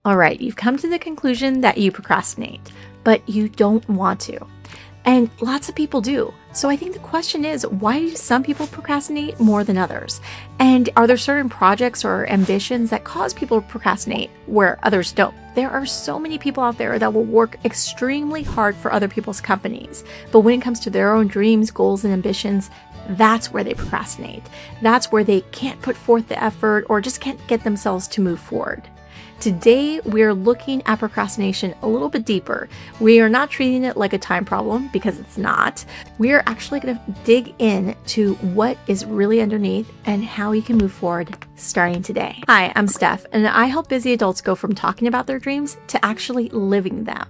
All right, you've come to the conclusion that you procrastinate, but you don't want to. And lots of people do. So I think the question is, why do some people procrastinate more than others? And are there certain projects or ambitions that cause people to procrastinate where others don't? There are so many people out there that will work extremely hard for other people's companies. But when it comes to their own dreams, goals, and ambitions, that's where they procrastinate. That's where they can't put forth the effort or just can't get themselves to move forward. Today, we're looking at procrastination a little bit deeper. We are not treating it like a time problem because it's not. We are actually going to dig into what is really underneath and how you can move forward starting today. Hi, I'm Steph, and I help busy adults go from talking about their dreams to actually living them,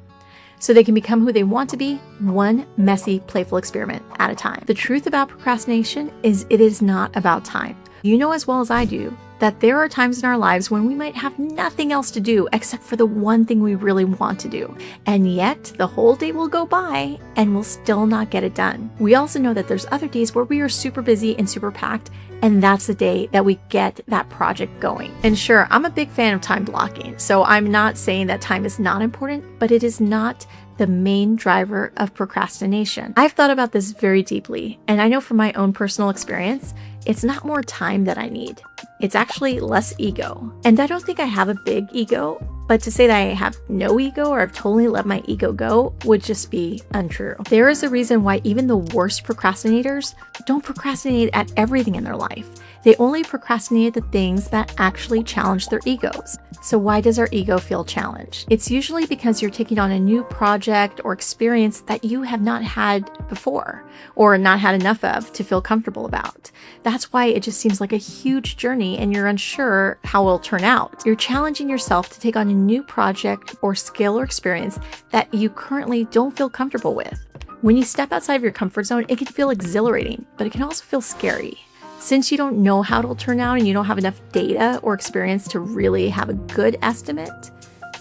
so they can become who they want to be, one messy, playful experiment at a time. The truth about procrastination is it is not about time. You know as well as I do that there are times in our lives when we might have nothing else to do except for the one thing we really want to do. And yet the whole day will go by and we'll still not get it done. We also know that there's other days where we are super busy and super packed, and that's the day that we get that project going. And sure, I'm a big fan of time blocking, so I'm not saying that time is not important, but it is not the main driver of procrastination. I've thought about this very deeply, and I know from my own personal experience, it's not more time that I need. It's actually less ego. And I don't think I have a big ego, but to say that I have no ego or I've totally let my ego go would just be untrue. There is a reason why even the worst procrastinators don't procrastinate at everything in their life. They only procrastinate the things that actually challenge their egos. So why does our ego feel challenged? It's usually because you're taking on a new project or experience that you have not had before or not had enough of to feel comfortable about. That's why it just seems like a huge journey and you're unsure how it'll turn out. You're challenging yourself to take on a new project or skill or experience that you currently don't feel comfortable with. When you step outside of your comfort zone, it can feel exhilarating, but it can also feel scary. Since you don't know how it'll turn out and you don't have enough data or experience to really have a good estimate,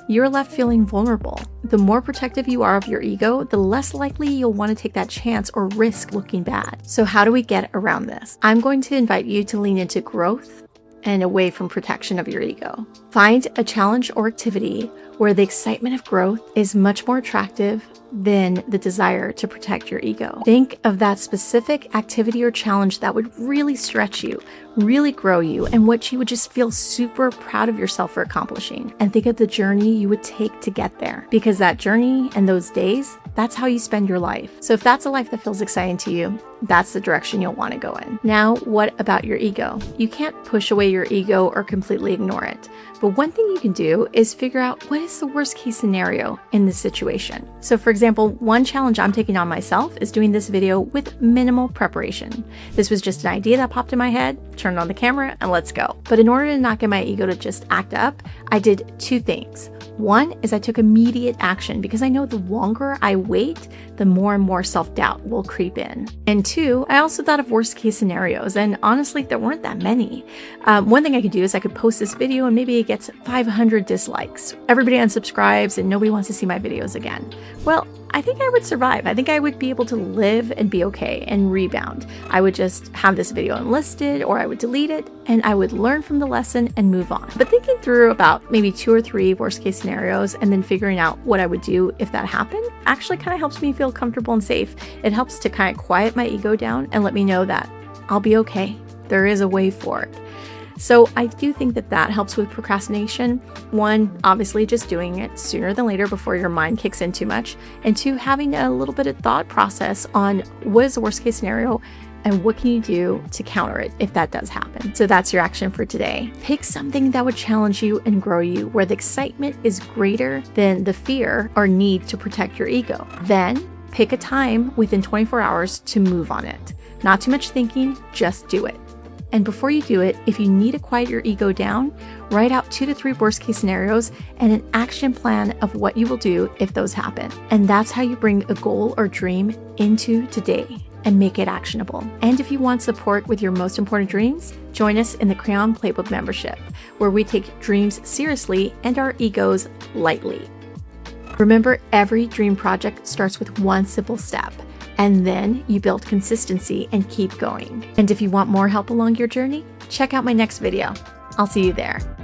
you're left feeling vulnerable. The more protective you are of your ego, the less likely you'll want to take that chance or risk looking bad. So how do we get around this? I'm going to invite you to lean into growth and away from protection of your ego. Find a challenge or activity where the excitement of growth is much more attractive than the desire to protect your ego. Think of that specific activity or challenge that would really stretch you, really grow you, and what you would just feel super proud of yourself for accomplishing. And think of the journey you would take to get there, because that journey and those days, that's how you spend your life. So if that's a life that feels exciting to you, that's the direction you'll want to go in. Now, what about your ego? You can't push away your ego or completely ignore it. But one thing you can do is figure out what is the worst case scenario in this situation. So for example, one challenge I'm taking on myself is doing this video with minimal preparation. This was just an idea that popped in my head, turned on the camera, and let's go. But in order to not get my ego to just act up, I did two things. One is I took immediate action because I know the longer I wait, the more and more self-doubt will creep in. And two, I also thought of worst case scenarios, and honestly, there weren't that many. One thing I could do is I could post this video and maybe it gets 500 dislikes. Everybody unsubscribes and nobody wants to see my videos again. Well, I think I would survive. I think I would be able to live and be okay and rebound. I would just have this video unlisted or I would delete it and I would learn from the lesson and move on. But thinking through about maybe 2 or 3 worst case scenarios and then figuring out what I would do if that happened actually kind of helps me feel comfortable and safe. It helps to kind of quiet my ego down and let me know that I'll be okay. There is a way for it. So I do think that that helps with procrastination. One, obviously just doing it sooner than later before your mind kicks in too much. And two, having a little bit of thought process on what is the worst case scenario and what can you do to counter it if that does happen. So that's your action for today. Pick something that would challenge you and grow you, where the excitement is greater than the fear or need to protect your ego. Then pick a time within 24 hours to move on it. Not too much thinking, just do it. And before you do it, if you need to quiet your ego down, write out 2 to 3 worst case scenarios and an action plan of what you will do if those happen. And that's how you bring a goal or dream into today and make it actionable. And if you want support with your most important dreams, join us in the Crayon Playbook membership, where we take dreams seriously and our egos lightly. Remember, every dream project starts with one simple step. And then you build consistency and keep going. And if you want more help along your journey, check out my next video. I'll see you there.